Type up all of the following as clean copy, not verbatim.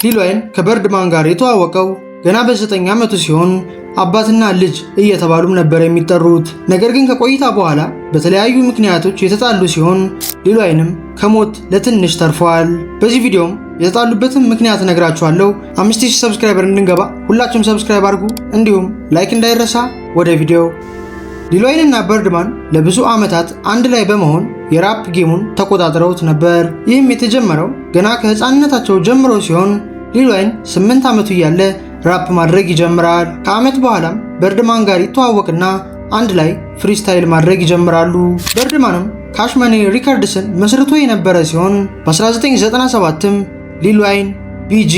ሊል ዋይን ከበርድማን ጋር የተዋወቀው ገና በ9 ዓመቱ ሲሆን አባትና ልጅ እየተባሉም ነበር የሚጠሩት። ነገር ግን ከቆይታ በኋላ በተለያዩ ምክንያቶች የተጣሉ ሲሆን ሊል ዋይንም ከሞት ለትንሽ ተርፏል። በዚህ ቪዲዮም የተጣሉበትን ምክንያት ነግራችኋለሁ። 5000 ሰብስክራይበር እንድንገባ ሁላችሁም ሰብስክራይብ አድርጉ፣ እንዲሁም ላይክ እንዳይረሳ። ወደ ቪዲዮ። ሊል ዋይን እና በርድማን ለብዙ ዓመታት አንድ ላይ በመሆን የራፕ ጌሙን ተቆጣጥረውት ነበር። ይህም የተጀመረው ገና ከህፃንነታቸው ጀምሮ ሲሆን ሊል ዋይን 8 ዓመቱ እያለ ራፕ ማድረግ ይጀምራል። ከዓመት በኋላም በርድማን ጋር ይተዋወቅና አንድ ላይ ፍሪስታይል ማድረግ ይጀምራሉ። በርድማንም ካሽ መኒ ሪከርድስን መስርቶ የነበረ ሲሆን በ1997ም ሊል ዋይን፣ ቢጂ፣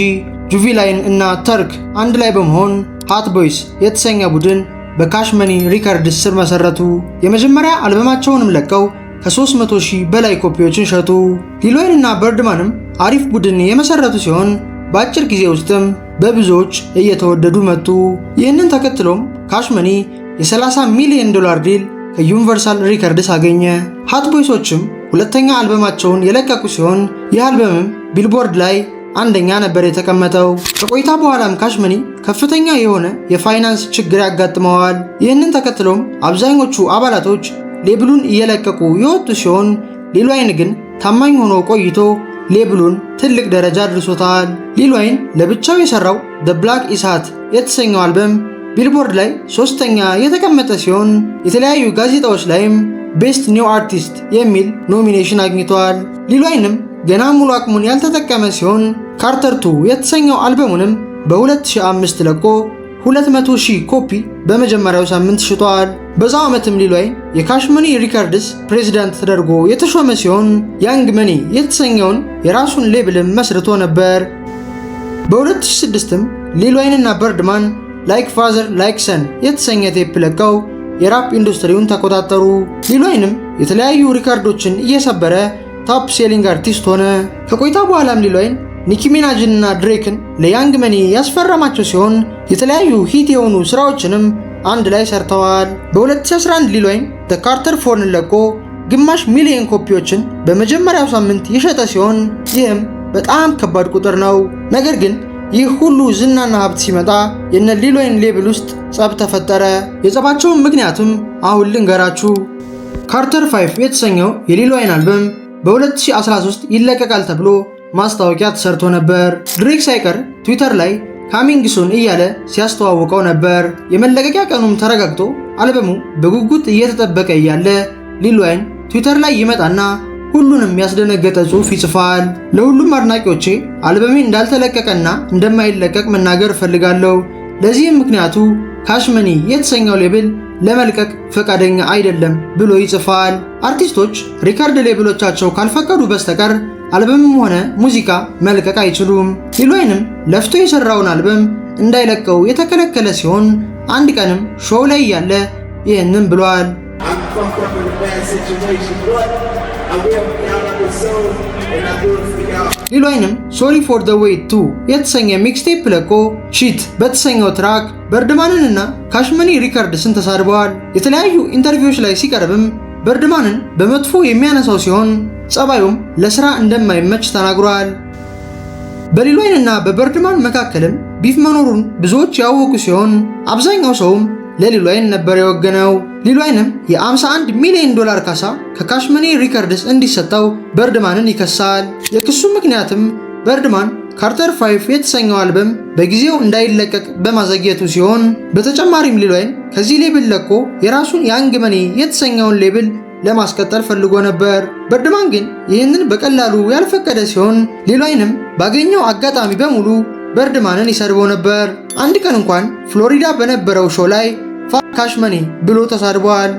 ጁቪላይን እና ተርክ አንድ ላይ በመሆን ሃት ቦይስ የተሰኘ ቡድን በካሽ መኒ ሪከርድስ ስር መሰረቱ። የመጀመሪያ አልበማቸውንም ለቀው ከ300,000 በላይ ኮፒዎችን ሸጡ። ሊል ዋይን እና በርድማንም አሪፍ ቡድን የመሰረቱ ሲሆን በአጭር ጊዜ ውስጥም በብዙዎች እየተወደዱ መጡ። ይህንን ተከትሎም ካሽ መኒ የ$30 ሚሊዮን ዲል ከዩኒቨርሳል ሪከርድስ አገኘ። ሃት ቦይሶችም ሁለተኛ አልበማቸውን የለቀቁ ሲሆን ይህ አልበምም ቢልቦርድ ላይ አንደኛ ነበር የተቀመጠው። ከቆይታ በኋላም ካሽ መኒ ከፍተኛ የሆነ የፋይናንስ ችግር ያጋጥመዋል። ይህንን ተከትሎም አብዛኞቹ አባላቶች ሌብሉን እየለቀቁ የወጡ ሲሆን ሊል ዋይን ግን ታማኝ ሆኖ ቆይቶ ሌብሉን ትልቅ ደረጃ አድርሶታል። ሊል ዋይን ለብቻው የሰራው The Black Is Hot የተሰኘው አልበም ቢልቦርድ ላይ 3ኛ የተቀመጠ ሲሆን የተለያዩ ጋዜጣዎች ላይም ቤስት ኒው አርቲስት የሚል ኖሚኔሽን አግኝቷል። ሊል ዋይንም ገና ሙሉ አቅሙን ያልተጠቀመ ሲሆን ካርተር 2 የተሰኘው አልበሙንም በ2005 ለቆ 200,000 ኮፒ በመጀመሪያው ሳምንት ሽጧል። በዛው ዓመትም ሊል ዋይን የካሽ መኒ ሪከርድስ ፕሬዚዳንት ተደርጎ የተሾመ ሲሆን ያንግ መኒ የተሰኘውን የራሱን ሌብልም መስርቶ ነበር። በ2006ም ሊል ዋይን እና በርድማን ላይክ ፋዘር ላይክ ሰን የተሰኘ ቴፕ ለቀው የራፕ ኢንዱስትሪውን ተቆጣጠሩ። ሊል ዋይንም የተለያዩ ሪከርዶችን እየሰበረ ቶፕ ሴሊንግ አርቲስት ሆነ። ከቆይታ በኋላም ሊል ዋይን ኒኪ ሚናጅን እና ድሬክን ለያንግ መኒ ያስፈረማቸው ሲሆን የተለያዩ ሂት የሆኑ ስራዎችንም አንድ ላይ ሰርተዋል። በ2011 ሊል ዋይን The Carter 4ን ለቆ ግማሽ ሚሊዮን ኮፒዎችን በመጀመሪያው ሳምንት የሸጠ ሲሆን ይህም በጣም ከባድ ቁጥር ነው። ነገር ግን ይህ ሁሉ ዝናና ሀብት ሲመጣ የነ ሊል ዋይን ሌብል ውስጥ ጸብ ተፈጠረ። የጸባቸውን ምክንያቱም አሁን ልንገራችሁ። ካርተር 5 የተሰኘው የሊል ዋይን አልበም በ2013 ይለቀቃል ተብሎ ማስታወቂያ ተሰርቶ ነበር። ድሬክ ሳይቀር ትዊተር ላይ ካሚንግ ሱን እያለ ሲያስተዋውቀው ነበር። የመለቀቂያ ቀኑም ተረጋግጦ አልበሙ በጉጉት እየተጠበቀ እያለ ሊል ዋይን ትዊተር ላይ ይመጣና ሁሉንም ያስደነገጠ ጽሑፍ ይጽፋል። ለሁሉም አድናቂዎቼ አልበሜ እንዳልተለቀቀና እንደማይለቀቅ መናገር እፈልጋለሁ። ለዚህም ምክንያቱ ካሽ መኒ የተሰኘው ሌብል ለመልቀቅ ፈቃደኛ አይደለም ብሎ ይጽፋል። አርቲስቶች ሪከርድ ሌብሎቻቸው ካልፈቀዱ በስተቀር አልበምም ሆነ ሙዚቃ መልቀቅ አይችሉም። ሊል ዋይንም ለፍቶ የሰራውን አልበም እንዳይለቀው የተከለከለ ሲሆን አንድ ቀንም ሾው ላይ ያለ ይህንን ብሏል። ሊል ዋይንም ሶሪ ፎር ዘ ዌይት 2 የተሰኘ ሚክስቴፕ ለቆ ሺት በተሰኘው ትራክ በርድማንንና ካሽ መኒ ሪከርድስን ተሳድበዋል። የተለያዩ ኢንተርቪዎች ላይ ሲቀርብም በርድማንን በመጥፎ የሚያነሳው ሲሆን ጸባዩም ለስራ እንደማይመች ተናግሯል። በሊል ዋይን እና በበርድማን መካከልም ቢፍ መኖሩን ብዙዎች ያወቁ ሲሆን አብዛኛው ሰውም ለሊል ዋይን ነበር የወገነው። ሊል ዋይንም የ$51 ሚሊዮን ካሳ ከካሽ መኒ ሪከርድስ እንዲሰጠው በርድማንን ይከሳል። የክሱ ምክንያትም በርድማን ካርተር 5 የተሰኘው አልበም በጊዜው እንዳይለቀቅ በማዘግየቱ ሲሆን በተጨማሪም ሊል ዋይን ከዚህ ሌብል ለቆ የራሱን ያንግ መኒ የተሰኘውን ሌብል ለማስቀጠል ፈልጎ ነበር። በርድማን ግን ይህንን በቀላሉ ያልፈቀደ ሲሆን ሊል ዋይንም ባገኘው አጋጣሚ በሙሉ በርድማንን ይሰድበው ነበር። አንድ ቀን እንኳን ፍሎሪዳ በነበረው ሾው ላይ ፋክ ካሽ መኒ ብሎ ተሳድቧል።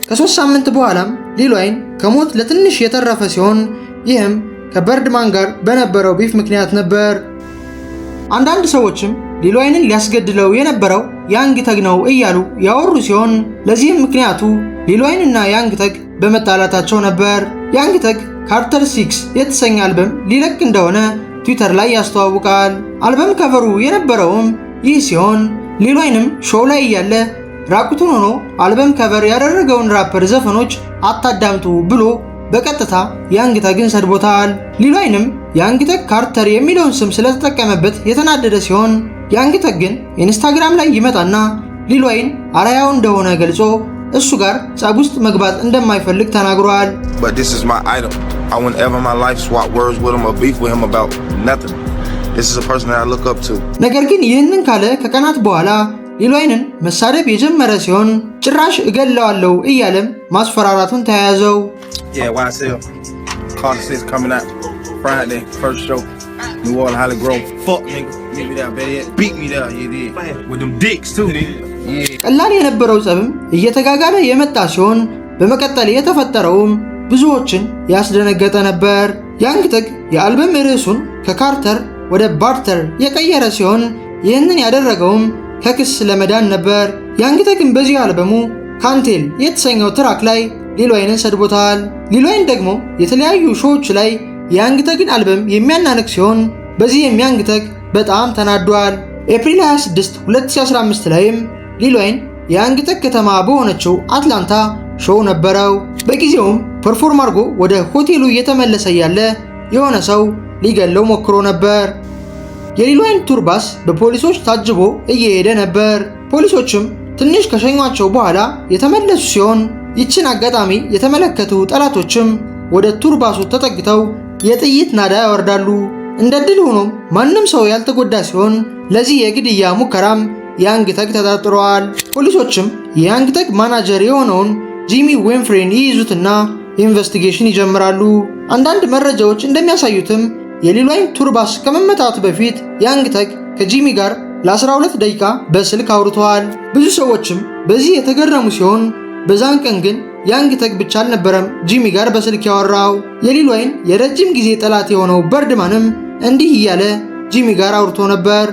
ከ3 ሳምንት በኋላም ሊል ዋይን ከሞት ለትንሽ የተረፈ ሲሆን ይህም ከበርድማን ጋር በነበረው ቢፍ ምክንያት ነበር። አንዳንድ ሰዎችም ሊል ዋይንን ሊያስገድለው የነበረው ያንግ ተግ ነው እያሉ ያወሩ ሲሆን ለዚህም ምክንያቱ ሊል ዋይን እና ያንግ ተግ በመጣላታቸው ነበር። ያንግ ተግ ካርተር 6 የተሰኘ አልበም ሊለቅ እንደሆነ ትዊተር ላይ ያስተዋውቃል። አልበም ከቨሩ የነበረውም ይህ ሲሆን ሊል ዋይንም ሾው ላይ እያለ ራቁቱን ሆኖ አልበም ከቨር ያደረገውን ራፐር ዘፈኖች አታዳምጡ ብሎ በቀጥታ ያንግ ተግን ሰድቦታል። ሊል ዋይንም ያንግ ተግ ካርተር የሚለውን ስም ስለተጠቀመበት የተናደደ ሲሆን ያንግ ተግ ግን ኢንስታግራም ላይ ይመጣና ሊል ዋይን አራያው እንደሆነ ገልጾ እሱ ጋር ጸብ ውስጥ መግባት እንደማይፈልግ ተናግሯል። But this is my idol. I wouldn't ever in my life swap words with him or beef with him about nothing. This is a person that I look up to. ነገር ግን ይህንን ካለ ከቀናት በኋላ ሊል ዋይንን መሳደብ የጀመረ ሲሆን ጭራሽ እገለዋለሁ እያለም ማስፈራራቱን ተያያዘው። YSL Carter 6 coming out Friday first show New Orleans Holly Grove. Fuck nigga. Meet me there, baby. Beat me there, you did. With them dicks too. ቀላል የነበረው ጸብም እየተጋጋለ የመጣ ሲሆን በመቀጠል የተፈጠረውም ብዙዎችን ያስደነገጠ ነበር። ያንግ ተግ የአልበም ርዕሱን ከካርተር ወደ ባርተር የቀየረ ሲሆን ይህንን ያደረገውም ከክስ ለመዳን ነበር። ያንግ ተግም በዚህ አልበሙ ካንቴል የተሰኘው ትራክ ላይ ሊል ዋይንን ሰድቦታል። ሊል ዋይን ደግሞ የተለያዩ ሾዎች ላይ የያንግ ተግን አልበም የሚያናንቅ ሲሆን በዚህም ያንግ ተግ በጣም ተናዷል። ኤፕሪል 26 2015 ላይም ሊል ዋይን የያንግ ተግ ከተማ በሆነችው አትላንታ ሾው ነበረው። በጊዜውም ፐርፎርም አድርጎ ወደ ሆቴሉ እየተመለሰ ያለ የሆነ ሰው ሊገለው ሞክሮ ነበር። የሊል ዋይን ቱር ባስ በፖሊሶች ታጅቦ እየሄደ ነበር። ፖሊሶችም ትንሽ ከሸኟቸው በኋላ የተመለሱ ሲሆን ይችን አጋጣሚ የተመለከቱ ጠላቶችም ወደ ቱር ባሱ ተጠግተው የጥይት ናዳ ያወርዳሉ። እንደ ድል ሆኖም ማንም ሰው ያልተጎዳ ሲሆን ለዚህ የግድያ ሙከራም ያንግ ተግ ተጠርጥሯል። ፖሊሶችም የያንግ ተግ ማናጀር የሆነውን ጂሚ ዊንፍሬን ይይዙትና ኢንቨስቲጌሽን ይጀምራሉ። አንዳንድ መረጃዎች እንደሚያሳዩትም የሊል ዋይን ቱር ባስ ከመመታቱ በፊት ያንግ ተግ ከጂሚ ጋር ለ12 ደቂቃ በስልክ አውርተዋል። ብዙ ሰዎችም በዚህ የተገረሙ ሲሆን በዛን ቀን ግን ያንግ ተግ ብቻ አልነበረም ጂሚ ጋር በስልክ ያወራው። የሊል ዋይን የረጅም ጊዜ ጠላት የሆነው በርድማንም እንዲህ እያለ ጂሚ ጋር አውርቶ ነበር።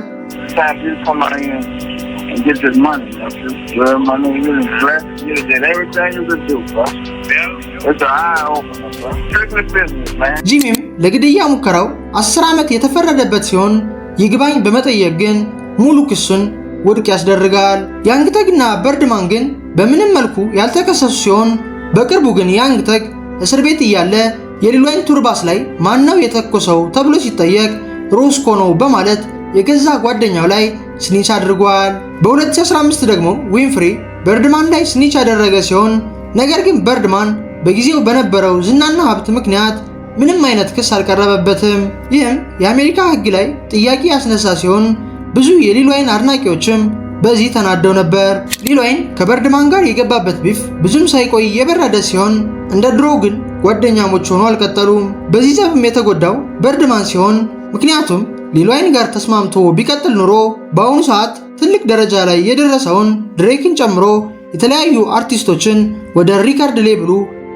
ጂሚም ለግድያ ሙከራው 10 ዓመት የተፈረደበት ሲሆን ይግባኝ በመጠየቅ ግን ሙሉ ክሱን ውድቅ ያስደርጋል። ያንግ ተግና በርድማን ግን በምንም መልኩ ያልተከሰሱ ሲሆን በቅርቡ ግን ያንግ ተግ እስር ቤት እያለ የሊል ዋይን ቱር ባስ ላይ ማነው የተኮሰው ተብሎ ሲጠየቅ ሮስኮ ነው በማለት የገዛ ጓደኛው ላይ ስኒች አድርጓል። በ2015 ደግሞ ዊንፍሪ በርድማን ላይ ስኒች ያደረገ ሲሆን ነገር ግን በርድማን በጊዜው በነበረው ዝናና ሀብት ምክንያት ምንም አይነት ክስ አልቀረበበትም። ይህም የአሜሪካ ሕግ ላይ ጥያቄ ያስነሳ ሲሆን ብዙ የሊል ዋይን አድናቂዎችም በዚህ ተናደው ነበር። ሊል ዋይን ከበርድማን ጋር የገባበት ቢፍ ብዙም ሳይቆይ የበረደ ሲሆን እንደ ድሮው ግን ጓደኛሞች ሆኖ አልቀጠሉም። በዚህ ጸብም የተጎዳው በርድማን ሲሆን ምክንያቱም ሊል ዋይን ጋር ተስማምቶ ቢቀጥል ኑሮ በአሁኑ ሰዓት ትልቅ ደረጃ ላይ የደረሰውን ድሬክን ጨምሮ የተለያዩ አርቲስቶችን ወደ ሪከርድ ሌብሉ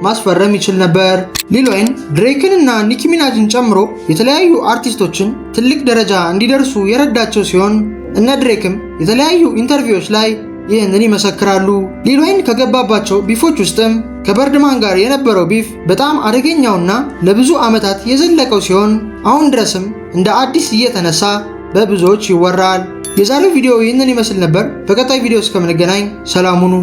ማስፈረም ይችል ነበር። ሊል ዋይን ድሬክን እና ኒኪ ሚናጅን ጨምሮ የተለያዩ አርቲስቶችን ትልቅ ደረጃ እንዲደርሱ የረዳቸው ሲሆን እነ ድሬክም የተለያዩ ኢንተርቪዎች ላይ ይህንን ይመሰክራሉ። ሊል ዋይን ከገባባቸው ቢፎች ውስጥም ከበርድማን ጋር የነበረው ቢፍ በጣም አደገኛውና ለብዙ ዓመታት የዘለቀው ሲሆን አሁን ድረስም እንደ አዲስ እየተነሳ በብዙዎች ይወራል። የዛሬው ቪዲዮ ይህንን ይመስል ነበር። በቀጣይ ቪዲዮ እስከምንገናኝ ሰላም ሁኑ።